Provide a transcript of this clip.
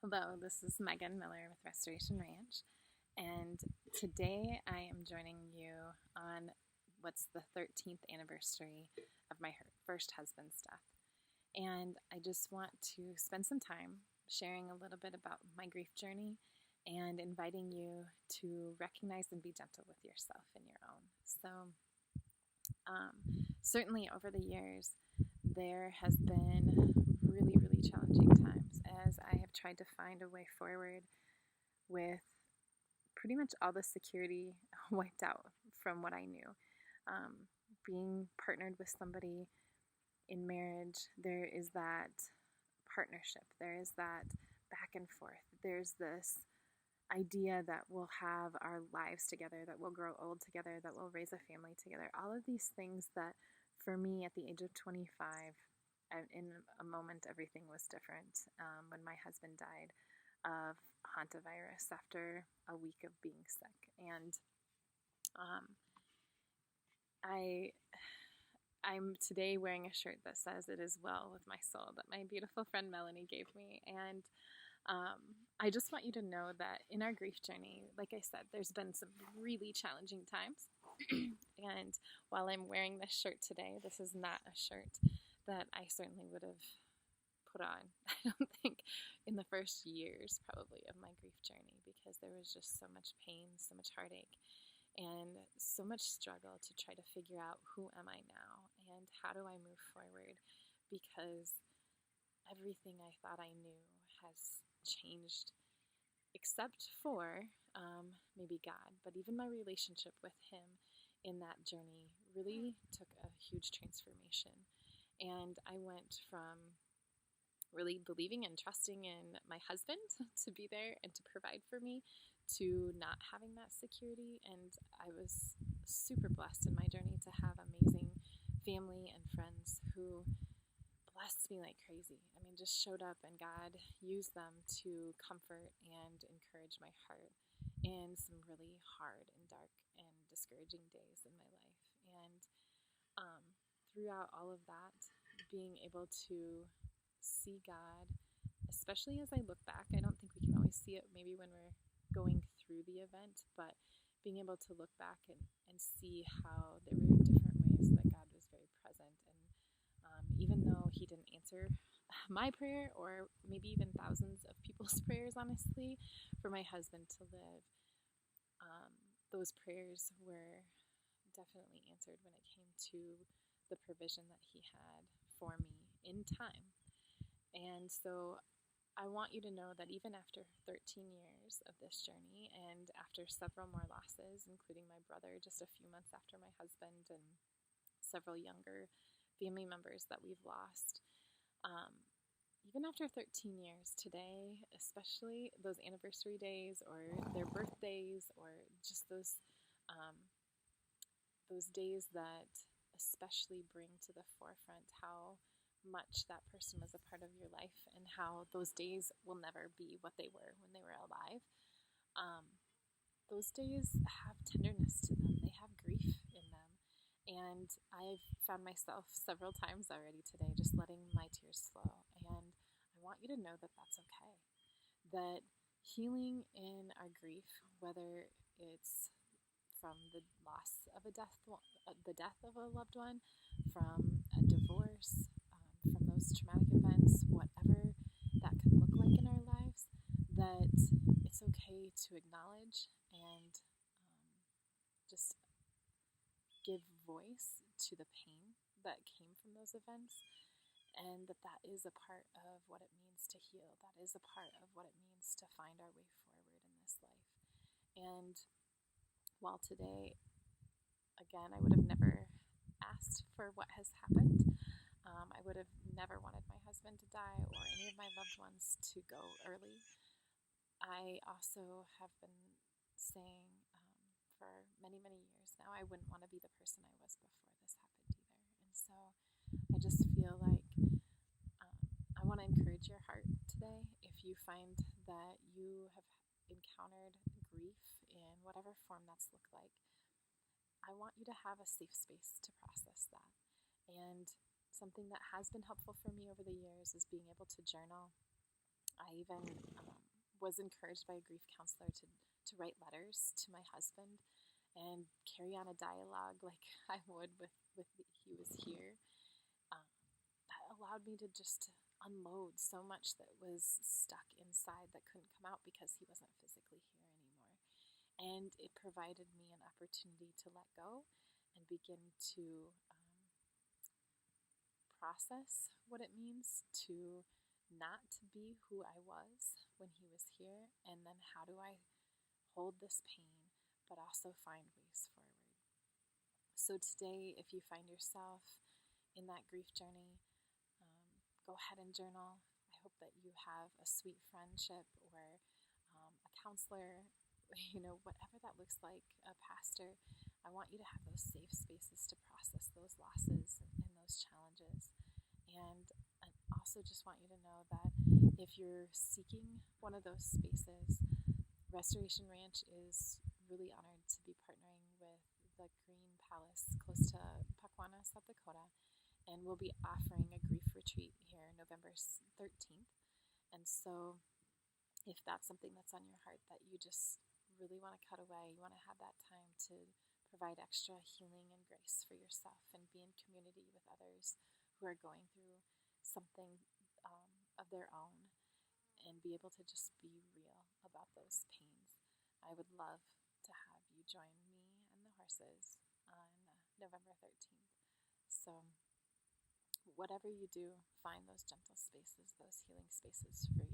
Hello, this is Megan Miller with Restoration Ranch, and today I am joining you on what's the 13th anniversary of my first husband's death. And I just want to spend some time sharing a little bit about my grief journey and inviting you to recognize and be gentle with yourself and your own. Certainly over the years, there has been really challenging times as I have tried to find a way forward with pretty much all the security wiped out from what I knew. Being partnered with somebody in marriage, there is that partnership, there is that back and forth, there's this idea that we'll have our lives together, that we'll grow old together, that we'll raise a family together. All of these things that for me at the age of 25, in a moment everything was different. When my husband died of Hantavirus after a week of being sick. And I'm today wearing a shirt that says "It is well with my soul" that my beautiful friend Melanie gave me. And I just want you to know that in our grief journey, like I said, there's been some really challenging times. And while I'm wearing this shirt today, this is not a shirt that I certainly would have put on, I don't think, in the first years probably of my grief journey, because there was just so much pain, so much heartache, and so much struggle to try to figure out who am I now and how do I move forward, because everything I thought I knew has changed, except for maybe God. But even my relationship with Him in that journey really took a huge transformation. And I went from really believing and trusting in my husband to be there and to provide for me, to not having that security. And I was super blessed in my journey to have amazing family and friends who blessed me like crazy. I mean, just showed up, and God used them to comfort and encourage my heart in some really hard and dark and discouraging days in my life. And throughout all of that, being able to see God, especially as I look back, I don't think we can always see it maybe when we're going through the event, but being able to look back and see how there were different ways that God was very present. And even though He didn't answer my prayer, or maybe even thousands of people's prayers, honestly, for my husband to live, those prayers were definitely answered when it came to the provision that He had for me in time. And so I want you to know that even after 13 years of this journey, and after several more losses, including my brother just a few months after my husband, and several younger family members that we've lost, even after 13 years today, especially those anniversary days or their birthdays, or just those days that especially bring to the forefront how much that person was a part of your life, and how those days will never be what they were when they were alive. Those days have tenderness to them. They have grief in them. And I've found myself several times already today just letting my tears flow. And I want you to know that that's okay. That healing in our grief, whether it's from the loss of the death of a loved one, from a divorce, from those traumatic events, whatever that can look like in our lives, that it's okay to acknowledge and just give voice to the pain that came from those events, and that is a part of what it means to heal. That is a part of what it means to find our way forward in this life. And while today, again, I would have never asked for what has happened. I would have never wanted my husband to die or any of my loved ones to go early. I also have been saying for many years now, I wouldn't want to be the person I was before this happened either. And so I just feel like I want to encourage your heart today. If you find that you have encountered grief in whatever form that's looked like, I want you to have a safe space to process that. And something that has been helpful for me over the years is being able to journal I even was encouraged by a grief counselor to write letters to my husband and carry on a dialogue like I would with he was here. That allowed me to just unload so much that was stuck inside that couldn't come out because he wasn't physically here anymore. And it provided me an opportunity to let go and begin to process what it means to not be who I was when he was here, and then how do I hold this pain but also find ways forward. So today, if you find yourself in that grief journey, go ahead and journal. I hope that you have a sweet friendship or a counselor, whatever that looks like, a pastor. I want you to have those safe spaces to process those losses and those challenges. And I also just want you to know that if you're seeking one of those spaces, Restoration Ranch is really honored to be partnering with the Green Palace close to Paquana, South Dakota, and we'll be offering a grief retreat here November 13th. And so if that's something that's on your heart that you just really want to cut away, you want to have that time to provide extra healing and grace for yourself and be in community with others who are going through something of their own and be able to just be real about those pains, I would love to have you join me and the horses on November 13th. So whatever you do, find those gentle spaces, those healing spaces for